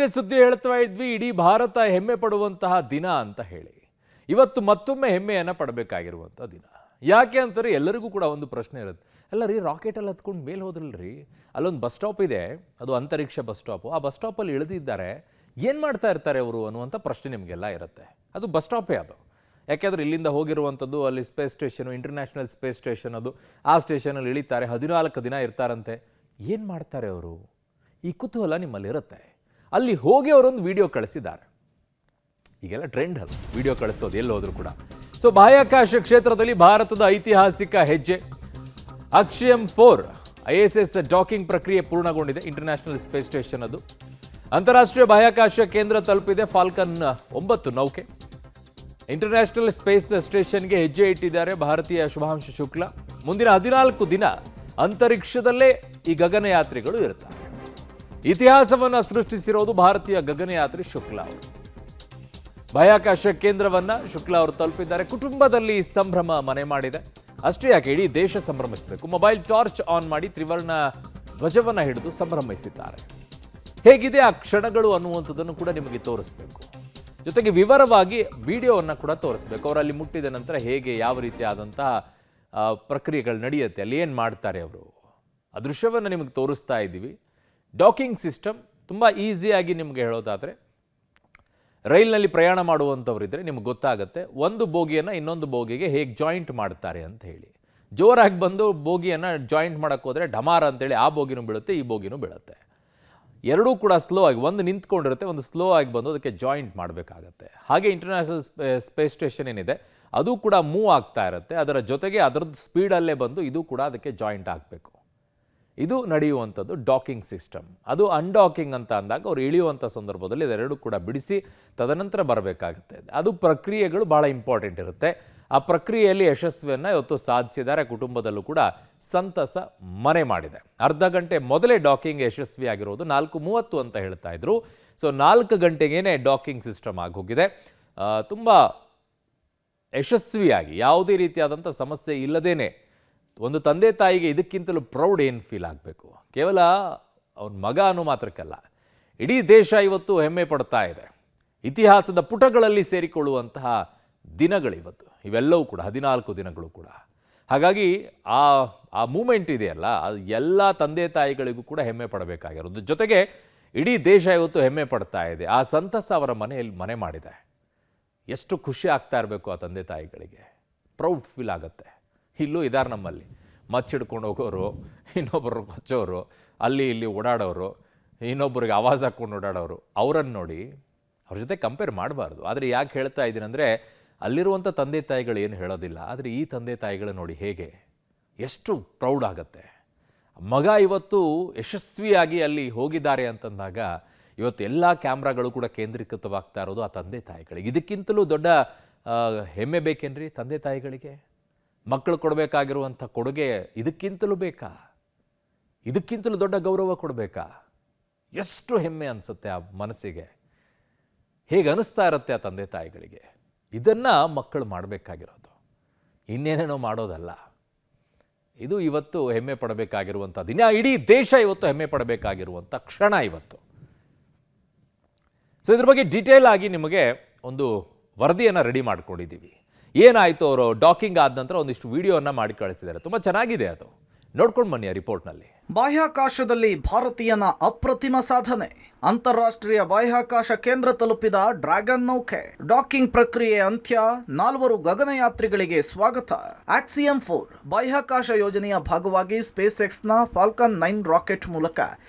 ಇಷ್ಟೇ ಸುದ್ದಿ ಹೇಳ್ತಾ ಇದ್ವಿ, ಇಡೀ ಭಾರತ ಹೆಮ್ಮೆ ಪಡುವಂತಹ ದಿನ ಅಂತ ಹೇಳಿ. ಇವತ್ತು ಮತ್ತೊಮ್ಮೆ ಹೆಮ್ಮೆಯನ್ನು ಪಡಬೇಕಾಗಿರುವಂಥ ದಿನ. ಯಾಕೆ ಅಂತಾರೆ ಎಲ್ಲರಿಗೂ ಕೂಡ ಒಂದು ಪ್ರಶ್ನೆ ಇರುತ್ತೆ. ಅಲ್ಲ ರೀ, ರಾಕೆಟಲ್ಲಿ ಹತ್ಕೊಂಡು ಮೇಲೆ ಹೋದ್ರಲ್ರಿ, ಅಲ್ಲೊಂದು ಬಸ್ ಸ್ಟಾಪ್ ಇದೆ, ಅದು ಅಂತರಿಕ್ಷ ಬಸ್ ಸ್ಟಾಪು. ಆ ಬಸ್ ಸ್ಟಾಪಲ್ಲಿ ಇಳಿದಿದ್ದಾರೆ, ಏನು ಮಾಡ್ತಾ ಇರ್ತಾರೆ ಅವರು ಅನ್ನುವಂಥ ಪ್ರಶ್ನೆ ನಿಮಗೆಲ್ಲ ಇರುತ್ತೆ. ಅದು ಬಸ್ ಸ್ಟಾಪೇ ಅದು. ಯಾಕೆಂದರೆ ಇಲ್ಲಿಂದ ಹೋಗಿರುವಂಥದ್ದು ಅಲ್ಲಿ space station, international space station ಅದು. ಆ ಸ್ಟೇಷನಲ್ಲಿ ಇಳಿತಾರೆ, 14 ದಿನ ಇರ್ತಾರಂತೆ. ಏನು ಮಾಡ್ತಾರೆ ಅವರು? ಈ ಕುತೂಹಲ ನಿಮ್ಮಲ್ಲಿರುತ್ತೆ. ಅಲ್ಲಿ ಹೋಗಿ ಅವರೊಂದು ವಿಡಿಯೋ ಕಳಿಸಿದ್ದಾರೆ. ಈಗೆಲ್ಲ ಟ್ರೆಂಡ್ ಅದು ವಿಡಿಯೋ ಕಳಿಸೋದು ಎಲ್ಲಿ ಹೋದ್ರು ಕೂಡ. ಸೊ ಬಾಹ್ಯಾಕಾಶ ಕ್ಷೇತ್ರದಲ್ಲಿ ಭಾರತದ ಐತಿಹಾಸಿಕ ಹೆಜ್ಜೆ. ಅಕ್ಷಯಂ 4 ISS ಡಾಕಿಂಗ್ ಪ್ರಕ್ರಿಯೆ ಪೂರ್ಣಗೊಂಡಿದೆ. ಇಂಟರ್ನ್ಯಾಷನಲ್ ಸ್ಪೇಸ್ ಸ್ಟೇಷನ್ ಅದು. ಅಂತಾರಾಷ್ಟ್ರೀಯ ಬಾಹ್ಯಾಕಾಶ ಕೇಂದ್ರ ತಲುಪಿದೆ ಫಾಲ್ಕನ್ 9 ನೌಕೆ. ಇಂಟರ್ನ್ಯಾಷನಲ್ ಸ್ಪೇಸ್ ಸ್ಟೇಷನ್ಗೆ ಹೆಜ್ಜೆ ಇಟ್ಟಿದ್ದಾರೆ ಭಾರತೀಯ ಶುಭಾಂಶು ಶುಕ್ಲಾ. ಮುಂದಿನ 14 ದಿನ ಅಂತರಿಕ್ಷದಲ್ಲೇ ಈ ಗಗನಯಾತ್ರಿಗಳು ಇರ್ತಾರೆ. ಇತಿಹಾಸವನ್ನು ಸೃಷ್ಟಿಸಿರೋದು ಭಾರತೀಯ ಗಗನಯಾತ್ರಿ ಶುಕ್ಲಾ ಅವರು. ಬಾಹ್ಯಾಕಾಶ ಕೇಂದ್ರವನ್ನ ಶುಕ್ಲಾ ಅವರು ತಲುಪಿದ್ದಾರೆ. ಕುಟುಂಬದಲ್ಲಿ ಸಂಭ್ರಮ ಮನೆ ಮಾಡಿದೆ. ಅಷ್ಟೇ ಯಾಕೆ, ಇಡೀ ದೇಶ ಸಂಭ್ರಮಿಸಬೇಕು. ಮೊಬೈಲ್ ಟಾರ್ಚ್ ಆನ್ ಮಾಡಿ ತ್ರಿವರ್ಣ ಧ್ವಜವನ್ನ ಹಿಡಿದು ಸಂಭ್ರಮಿಸಿದ್ದಾರೆ. ಹೇಗಿದೆ ಆ ಕ್ಷಣಗಳು ಅನ್ನುವಂಥದ್ದನ್ನು ಕೂಡ ನಿಮಗೆ ತೋರಿಸಬೇಕು. ಜೊತೆಗೆ ವಿವರವಾಗಿ ವಿಡಿಯೋವನ್ನು ಕೂಡ ತೋರಿಸಬೇಕು. ಅವರಲ್ಲಿ ಮುಟ್ಟಿದ ನಂತರ ಹೇಗೆ, ಯಾವ ರೀತಿಯಾದಂತಹ ಪ್ರಕ್ರಿಯೆಗಳು ನಡೆಯುತ್ತೆ, ಅಲ್ಲಿ ಏನು ಮಾಡ್ತಾರೆ ಅವರು, ಆ ದೃಶ್ಯವನ್ನು ನಿಮಗೆ ತೋರಿಸ್ತಾ ಇದ್ದೀವಿ. ಡಾಕಿಂಗ್ ಸಿಸ್ಟಮ್ ತುಂಬ ಈಸಿಯಾಗಿ ನಿಮಗೆ ಹೇಳೋದಾದರೆ, ರೈಲ್ನಲ್ಲಿ ಪ್ರಯಾಣ ಮಾಡುವಂಥವ್ರಿದ್ರೆ ನಿಮ್ಗೆ ಗೊತ್ತಾಗುತ್ತೆ ಒಂದು ಬೋಗಿಯನ್ನು ಇನ್ನೊಂದು ಬೋಗಿಗೆ ಹೇಗೆ ಜಾಯಿಂಟ್ ಮಾಡ್ತಾರೆ ಅಂತ ಹೇಳಿ. ಜೋರಾಗಿ ಬಂದು ಬೋಗಿಯನ್ನು ಜಾಯಿಂಟ್ ಮಾಡೋಕ್ಕೆ ಹೋದರೆ ಢಮಾರ ಅಂತೇಳಿ ಆ ಬೋಗಿನೂ ಬೀಳುತ್ತೆ, ಈ ಬೋಗಿನೂ ಬೀಳುತ್ತೆ. ಎರಡೂ ಕೂಡ ಸ್ಲೋ ಆಗಿ, ಒಂದು ನಿಂತ್ಕೊಂಡಿರುತ್ತೆ, ಒಂದು ಸ್ಲೋ ಆಗಿ ಬಂದು ಅದಕ್ಕೆ ಜಾಯಿಂಟ್ ಮಾಡಬೇಕಾಗತ್ತೆ. ಹಾಗೆ ಇಂಟರ್ನ್ಯಾಷನಲ್ ಸ್ಪೇಸ್ ಸ್ಟೇಷನ್ ಏನಿದೆ ಅದು ಕೂಡ ಮೂವ್ ಆಗ್ತಾ ಇರುತ್ತೆ. ಅದರ ಜೊತೆಗೆ ಅದರದ್ದು ಸ್ಪೀಡಲ್ಲೇ ಬಂದು ಇದು ಕೂಡ ಅದಕ್ಕೆ ಜಾಯಿಂಟ್ ಆಗಬೇಕು. ಇದು ನಡೆಯುವಂಥದ್ದು ಡಾಕಿಂಗ್ ಸಿಸ್ಟಮ್. ಅದು ಅನ್ಡಾಕಿಂಗ್ ಅಂತ ಅಂದಾಗ ಅವ್ರು ಇಳಿಯುವಂಥ ಸಂದರ್ಭದಲ್ಲಿ ಇದೆರಡು ಕೂಡ ಬಿಡಿಸಿ ತದನಂತರ ಬರಬೇಕಾಗುತ್ತೆ. ಅದು ಪ್ರಕ್ರಿಯೆಗಳು ಭಾಳ ಇಂಪಾರ್ಟೆಂಟ್ ಇರುತ್ತೆ. ಆ ಪ್ರಕ್ರಿಯೆಯಲ್ಲಿ ಯಶಸ್ವಿಯನ್ನು ಇವತ್ತು ಸಾಧಿಸಿದ್ದಾರೆ. ಕುಟುಂಬದಲ್ಲೂ ಕೂಡ ಸಂತಸ ಮನೆ ಮಾಡಿದೆ. ಅರ್ಧ ಗಂಟೆ ಮೊದಲೇ ಡಾಕಿಂಗ್ ಯಶಸ್ವಿಯಾಗಿರೋದು 4:30 ಅಂತ ಹೇಳ್ತಾ ಇದ್ರು. ಸೊ 4 ಗಂಟೆಗೇನೆ ಡಾಕಿಂಗ್ ಸಿಸ್ಟಮ್ ಆಗಿ ಹೋಗಿದೆ. ತುಂಬ ಯಶಸ್ವಿಯಾಗಿ, ಯಾವುದೇ ರೀತಿಯಾದಂಥ ಸಮಸ್ಯೆ ಇಲ್ಲದೇನೆ ಒಂದು ತಂದೆ ತಾಯಿಗೆ ಇದಕ್ಕಿಂತಲೂ ಪ್ರೌಡ್ ಏನು ಫೀಲ್ ಆಗಬೇಕು. ಕೇವಲ ಅವನ ಮಗ ಅನ್ನೋ ಮಾತ್ರಕ್ಕಲ್ಲ, ಇಡೀ ದೇಶ ಇವತ್ತು ಹೆಮ್ಮೆ ಪಡ್ತಾ ಇದೆ. ಇತಿಹಾಸದ ಪುಟಗಳಲ್ಲಿ ಸೇರಿಕೊಳ್ಳುವಂತಹ ದಿನಗಳಿವತ್ತು ಇವೆಲ್ಲವೂ ಕೂಡ 14 ದಿನಗಳು ಕೂಡ. ಹಾಗಾಗಿ ಆ ಮೂಮೆಂಟ್ ಇದೆಯಲ್ಲ, ಅದು ಎಲ್ಲ ತಂದೆ ತಾಯಿಗಳಿಗೂ ಕೂಡ ಹೆಮ್ಮೆ ಪಡಬೇಕಾಗಿರೋದು. ಜೊತೆಗೆ ಇಡೀ ದೇಶ ಇವತ್ತು ಹೆಮ್ಮೆ ಪಡ್ತಾ ಇದೆ. ಆ ಸಂತಸ ಅವರ ಮನೆಯಲ್ಲಿ ಮನೆ ಮಾಡಿದೆ. ಎಷ್ಟು ಖುಷಿ ಆಗ್ತಾ ಇರಬೇಕು ಆ ತಂದೆ ತಾಯಿಗಳಿಗೆ. ಪ್ರೌಡ್ ಫೀಲ್ ಆಗುತ್ತೆ. ಇಲ್ಲೂ ಇದ್ದಾರೆ ನಮ್ಮಲ್ಲಿ, ಮಚ್ಚಿಡ್ಕೊಂಡು ಹೋಗೋರು, ಇನ್ನೊಬ್ಬರು ಕೊಚ್ಚೋರು, ಅಲ್ಲಿ ಇಲ್ಲಿ ಓಡಾಡೋರು, ಇನ್ನೊಬ್ಬರಿಗೆ ಆವಾಜ್ ಹಾಕ್ಕೊಂಡು ಓಡಾಡೋರು. ಅವರನ್ನು ನೋಡಿ ಅವ್ರ ಜೊತೆ ಕಂಪೇರ್ ಮಾಡಬಾರ್ದು. ಆದರೆ ಯಾಕೆ ಹೇಳ್ತಾ ಇದ್ದೀನಿ ಅಂದರೆ, ಅಲ್ಲಿರುವಂಥ ತಂದೆ ತಾಯಿಗಳು ಏನು ಹೇಳೋದಿಲ್ಲ, ಆದರೆ ಈ ತಂದೆ ತಾಯಿಗಳು ನೋಡಿ ಹೇಗೆ, ಎಷ್ಟು ಪ್ರೌಡ್ ಆಗುತ್ತೆ. ಮಗ ಇವತ್ತು ಯಶಸ್ವಿಯಾಗಿ ಅಲ್ಲಿ ಹೋಗಿದ್ದಾರೆ ಅಂತಂದಾಗ ಇವತ್ತು ಎಲ್ಲ ಕ್ಯಾಮ್ರಾಗಳು ಕೂಡ ಕೇಂದ್ರೀಕೃತವಾಗ್ತಾ ಇರೋದು ಆ ತಂದೆ ತಾಯಿಗಳಿಗೆ. ಇದಕ್ಕಿಂತಲೂ ದೊಡ್ಡ ಹೆಮ್ಮೆ ಬೇಕೇನ್ರಿ ತಂದೆ ತಾಯಿಗಳಿಗೆ? ಮಕ್ಕಳು ಕೊಡಬೇಕಾಗಿರುವಂಥ ಕೊಡುಗೆ ಇದಕ್ಕಿಂತಲೂ ಬೇಕಾ? ಇದಕ್ಕಿಂತಲೂ ದೊಡ್ಡ ಗೌರವ ಕೊಡಬೇಕಾ? ಎಷ್ಟು ಹೆಮ್ಮೆ ಅನಿಸುತ್ತೆ ಆ ಮನಸ್ಸಿಗೆ. ಹೇಗೆ ಅನಿಸ್ತಾ ಇರುತ್ತೆ ಆ ತಂದೆ ತಾಯಿಗಳಿಗೆ. ಇದನ್ನು ಮಕ್ಕಳು ಮಾಡಬೇಕಾಗಿರೋದು, ಇನ್ನೇನೇನೋ ಮಾಡೋದಲ್ಲ. ಇದು ಇವತ್ತು ಹೆಮ್ಮೆ ಪಡಬೇಕಾಗಿರುವಂಥ ದಿನ. ಇಡೀ ದೇಶ ಇವತ್ತು ಹೆಮ್ಮೆ ಪಡಬೇಕಾಗಿರುವಂಥ ಕ್ಷಣ ಇವತ್ತು. ಸೊ ಇದ್ರ ಬಗ್ಗೆ ಡೀಟೇಲ್ ಆಗಿ ನಿಮಗೆ ಒಂದು ವರದಿಯನ್ನು ರೆಡಿ ಮಾಡ್ಕೊಂಡಿದ್ದೀವಿ. ಏನಾಯಿತು, ಅವರು ಡಾಕಿಂಗ್ ಆದ ನಂತರ ಒಂದಿಷ್ಟು ವಿಡಿಯೋವನ್ನು ಮಾಡಿ ಕಳಿಸಿದ್ದಾರೆ. ತುಂಬ ಚೆನ್ನಾಗಿದೆ, ಅದು ನೋಡ್ಕೊಂಡು ಬನ್ನಿ ಆ ರಿಪೋರ್ಟ್ನಲ್ಲಿ. ಬಾಹ್ಯಾಕಾಶದಲ್ಲಿ ಭಾರತೀಯನ ಅಪ್ರತಿಮ ಸಾಧನೆ. ಅಂತಾರಾಷ್ಟ್ರೀಯ ಬಾಹ್ಯಾಕಾಶ ಕೇಂದ್ರ ತಲುಪಿದ ಡ್ರ್ಯಾಗನ್ ನೌಕೆ. ಡಾಕಿಂಗ್ ಪ್ರಕ್ರಿಯೆ ಅಂತ್ಯ. 4 ಗಗನಯಾತ್ರಿಗಳಿಗೆ ಸ್ವಾಗತ. ಆಕ್ಸಿಯಂ 4 ಬಾಹ್ಯಾಕಾಶ ಯೋಜನೆಯ ಭಾಗವಾಗಿ ಸ್ಪೇಸ್ ಎಕ್ಸ್ನ ಫಾಲ್ಕನ್ 9 ರಾಕೆಟ್ ಮೂಲಕ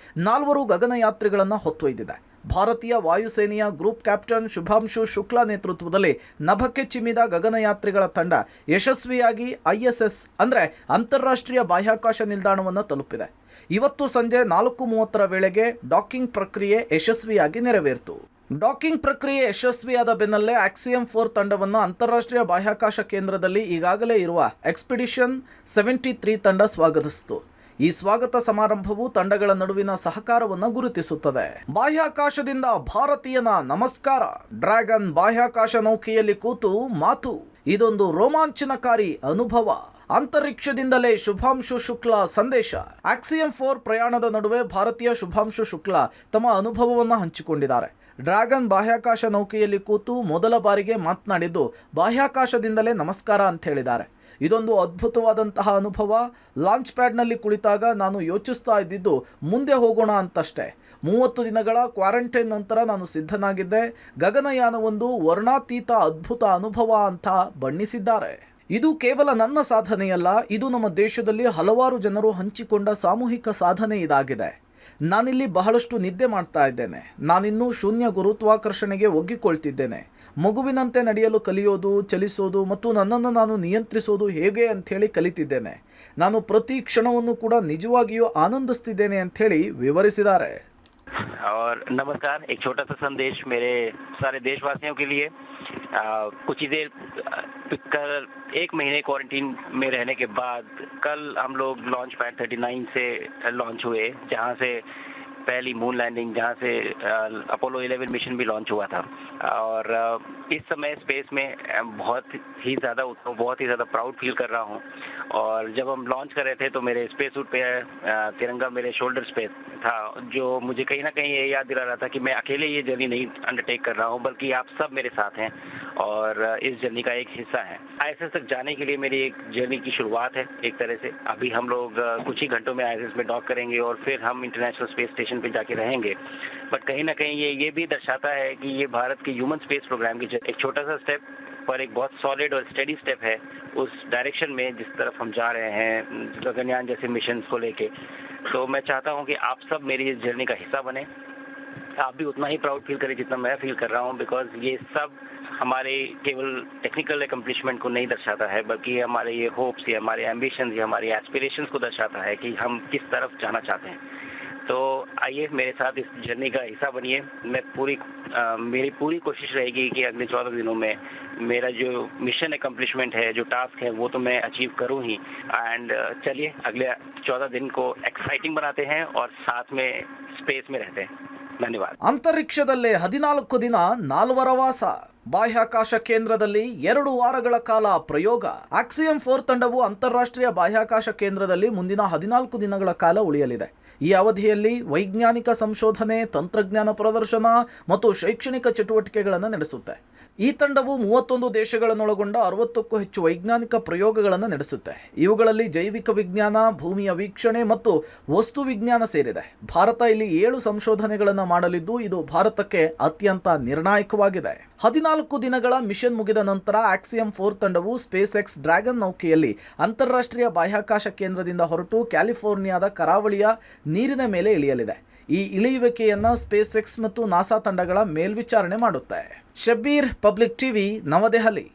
4 ಗಗನಯಾತ್ರಿಗಳನ್ನು ಹೊತ್ತೊಯ್ದಿದೆ. ಭಾರತೀಯ ವಾಯುಸೇನೆಯ ಗ್ರೂಪ್ ಕ್ಯಾಪ್ಟನ್ ಶುಭಾಂಶು ಶುಕ್ಲಾ ನೇತೃತ್ವದಲ್ಲಿ ನಭಕ್ಕೆ ಚಿಮ್ಮಿದ ಗಗನಯಾತ್ರಿಗಳ ತಂಡ ಯಶಸ್ವಿಯಾಗಿ ISS ಅಂದರೆ ಅಂತಾರಾಷ್ಟ್ರೀಯ ಬಾಹ್ಯಾಕಾಶ ನಿಲ್ದಾಣವನ್ನು ತಲುಪಿದೆ. ಇವತ್ತು ಸಂಜೆ 4:30 ವೇಳೆಗೆ ಡಾಕಿಂಗ್ ಪ್ರಕ್ರಿಯೆ ಯಶಸ್ವಿಯಾಗಿ ನೆರವೇರಿತು. ಡಾಕಿಂಗ್ ಪ್ರಕ್ರಿಯೆ ಯಶಸ್ವಿಯಾದ ಬೆನ್ನಲ್ಲೇ ಆಕ್ಸಿಯಂ 4 ತಂಡವನ್ನು ಅಂತಾರಾಷ್ಟ್ರೀಯ ಬಾಹ್ಯಾಕಾಶ ಕೇಂದ್ರದಲ್ಲಿ ಈಗಾಗಲೇ ಇರುವ ಎಕ್ಸ್ಪಿಡಿಷನ್ 73 ತಂಡ ಸ್ವಾಗತಿಸಿತು. ಈ ಸ್ವಾಗತ ಸಮಾರಂಭವು ತಂಡಗಳ ನಡುವಿನ ಸಹಕಾರವನ್ನು ಗುರುತಿಸುತ್ತದೆ. ಬಾಹ್ಯಾಕಾಶದಿಂದ ಭಾರತೀಯನ ನಮಸ್ಕಾರ. ಡ್ರ್ಯಾಗನ್ ಬಾಹ್ಯಾಕಾಶ ನೌಕೆಯಲ್ಲಿ ಕೂತು ಮಾತು. ಇದೊಂದು ರೋಮಾಂಚನಕಾರಿ ಅನುಭವ. ಅಂತರಿಕ್ಷದಿಂದಲೇ ಶುಭಾಂಶು ಶುಕ್ಲಾ ಸಂದೇಶ. ಆಕ್ಸಿಯಂ 4 ಪ್ರಯಾಣದ ನಡುವೆ ಭಾರತೀಯ ಶುಭಾಂಶು ಶುಕ್ಲಾ ತಮ್ಮ ಅನುಭವವನ್ನು ಹಂಚಿಕೊಂಡಿದ್ದಾರೆ. ಡ್ರ್ಯಾಗನ್ ಬಾಹ್ಯಾಕಾಶ ನೌಕೆಯಲ್ಲಿ ಕೂತು ಮೊದಲ ಬಾರಿಗೆ ಮಾತನಾಡಿದ್ದು ಬಾಹ್ಯಾಕಾಶದಿಂದಲೇ ನಮಸ್ಕಾರ ಅಂತ ಹೇಳಿದ್ದಾರೆ. ಇದೊಂದು ಅದ್ಭುತವಾದಂತಹ ಅನುಭವ. ಲಾಂಚ್ ಪ್ಯಾಡ್ನಲ್ಲಿ ಕುಳಿತಾಗ ನಾನು ಯೋಚಿಸ್ತಾ ಇದ್ದಿದ್ದು ಮುಂದೆ ಹೋಗೋಣ ಅಂತಷ್ಟೇ. 30 ದಿನಗಳ ಕ್ವಾರಂಟೈನ್ ನಂತರ ನಾನು ಸಿದ್ಧನಾಗಿದ್ದೆ. ಗಗನಯಾನವೊಂದು ವರ್ಣಾತೀತ ಅದ್ಭುತ ಅನುಭವ ಅಂತ ಬಣ್ಣಿಸಿದ್ದಾರೆ. ಇದು ಕೇವಲ ನನ್ನ ಸಾಧನೆಯಲ್ಲ, ಇದು ನಮ್ಮ ದೇಶದಲ್ಲಿ ಹಲವಾರು ಜನರು ಹಂಚಿಕೊಂಡ ಸಾಮೂಹಿಕ ಸಾಧನೆ ಇದಾಗಿದೆ. ನಾನಿಲ್ಲಿ ಬಹಳಷ್ಟು ನಿದ್ದೆ ಮಾಡ್ತಾ ಇದ್ದೇನೆ. ನಾನಿನ್ನೂ ಶೂನ್ಯ ಗುರುತ್ವಾಕರ್ಷಣೆಗೆ ಒಗ್ಗಿಕೊಳ್ತಿದ್ದೇನೆ. ಮಗುವಿನಂತೆ ನಡೆಯಲು ಕಲಿಯೋದು, ಚಲಿಸೋದು ಮತ್ತು ನನ್ನನ್ನು ನಾನು ನಿಯಂತ್ರಿಸೋದು ಹೇಗೆ ಅಂಥೇಳಿ ಕಲಿತಿದ್ದೇನೆ. ನಾನು ಪ್ರತಿ ಕ್ಷಣವನ್ನು ಕೂಡ ನಿಜವಾಗಿಯೂ ಆನಂದಿಸ್ತಿದ್ದೇನೆ ಅಂಥೇಳಿ ವಿವರಿಸಿದ್ದಾರೆ. और नमस्कार, एक छोटा सा संदेश मेरे सारे देशवासियों के लिए। कुछ ही देर कल 1 महीने क्वारंटीन में रहने के बाद कल हम लोग लॉन्च पैड 39 से लॉन्च हुए, जहां से पहली मून लैंडिंग, जहां से अपोलो 11 मिशन भी लॉन्च हुआ था। और इस समय स्पेस में बहुत ही ज़्यादा प्राउड फील कर रहा हूं। और जब हम लॉन्च कर रहे थे तो मेरे स्पेस सूट पे तिरंगा मेरे शोल्डर पे था, जो मुझे कहीं ना कहीं ये याद दिला रहा था कि मैं अकेले ये जर्नी नहीं अंडरटेक कर रहा हूं, बल्कि आप सब मेरे साथ हैं और इस जर्नी का एक हिस्सा है। ISS तक जाने के लिए मेरी एक जर्नी की शुरुआत है एक तरह से। अभी हम लोग कुछ ही घंटों में ISS में डॉक करेंगे और फिर हम इंटरनेशनल स्पेस स्टेशन पे जाके रहेंगे। बट कहीं ना कहीं ये भी दर्शाता है कि ये भारत के ह्यूमन स्पेस प्रोग्राम की एक छोटा सा स्टेप पर एक बहुत सॉलिड और स्टेडी स्टेप है उस डायरेक्शन में जिस तरफ हम जा रहे हैं गगनयान जैसे मिशन को लेके। तो मैं चाहता हूं कि आप सब मेरी इस जर्नी का हिस्सा बने। आप भी उतना ही प्राउड फील करें जितना मैं फील कर रहा हूं, बिकॉज ये सब हमारे केवल टेक्निकल एकम्प्लिशमेंट को नहीं दर्शाता है, बल्कि ये हमारे ये होप्स, ये हमारे एम्बिशंस, ये हमारी एस्पिरेशंस को दर्शाता है कि हम किस तरफ जाना चाहते हैं। तो आइए मेरे साथ इस जर्नी का हिस्सा बनिए। मेरी पूरी कोशिश रहेगी कि अगले 14 दिनों में मेरा जो मिशन एकम्प्लिशमेंट है, जो टास्क है, वो तो मैं अचीव करूं ही। एंड चलिए अगले 14 दिन को एक्साइटिंग बनाते हैं और साथ में स्पेस में रहते हैं। ಧನ್ಯವಾದ. ಅಂತರಿಕ್ಷದಲ್ಲೇ 14 ದಿನ 4 ವಾಸ. ಬಾಹ್ಯಾಕಾಶ ಕೇಂದ್ರದಲ್ಲಿ 2 ವಾರಗಳ ಕಾಲ ಪ್ರಯೋಗ. ಆಕ್ಸಿಯಂ 4 ತಂಡವು ಅಂತಾರಾಷ್ಟ್ರೀಯ ಬಾಹ್ಯಾಕಾಶ ಕೇಂದ್ರದಲ್ಲಿ ಮುಂದಿನ 14 ದಿನಗಳ ಕಾಲ ಉಳಿಯಲಿದೆ. ಈ ಅವಧಿಯಲ್ಲಿ ವೈಜ್ಞಾನಿಕ ಸಂಶೋಧನೆ, ತಂತ್ರಜ್ಞಾನ ಪ್ರದರ್ಶನ ಮತ್ತು ಶೈಕ್ಷಣಿಕ ಚಟುವಟಿಕೆಗಳನ್ನು ನಡೆಸುತ್ತೆ. ಈ ತಂಡವು 31 ದೇಶಗಳನ್ನೊಳಗೊಂಡ 60ಕ್ಕೂ ಹೆಚ್ಚು ವೈಜ್ಞಾನಿಕ ಪ್ರಯೋಗಗಳನ್ನು ನಡೆಸುತ್ತೆ. ಇವುಗಳಲ್ಲಿ ಜೈವಿಕ ವಿಜ್ಞಾನ, ಭೂಮಿಯ ವೀಕ್ಷಣೆ ಮತ್ತು ವಸ್ತು ವಿಜ್ಞಾನ ಸೇರಿದೆ. ಭಾರತ ಇಲ್ಲಿ 7 ಸಂಶೋಧನೆಗಳನ್ನು ಮಾಡಲಿದ್ದು ಇದು ಭಾರತಕ್ಕೆ ಅತ್ಯಂತ ನಿರ್ಣಾಯಕವಾಗಿದೆ. 14 ದಿನಗಳ ಮಿಷನ್ ಮುಗಿದ ನಂತರ ಆಕ್ಸಿಯಂ 4 ತಂಡವು ಸ್ಪೇಸ್ ಎಕ್ಸ್ ಡ್ರ್ಯಾಗನ್ ನೌಕೆಯಲ್ಲಿ ಅಂತಾರಾಷ್ಟ್ರೀಯ ಬಾಹ್ಯಾಕಾಶ ಕೇಂದ್ರದಿಂದ ಹೊರಟು ಕ್ಯಾಲಿಫೋರ್ನಿಯಾದ ಕರಾವಳಿಯ ನೀರಿನ ಮೇಲೆ ಇಳಿಯಲಿದೆ. ಈ ಇಳಿಯುವಿಕೆಯನ್ನು ಸ್ಪೇಸ್ ಎಕ್ಸ್ ಮತ್ತು ನಾಸಾ ತಂಡಗಳ ಮೇಲ್ವಿಚಾರಣೆ ಮಾಡುತ್ತೆ. ಶಬ್ಬೀರ್, ಪಬ್ಲಿಕ್ ಟಿವಿ, ನವದೆಹಲಿ.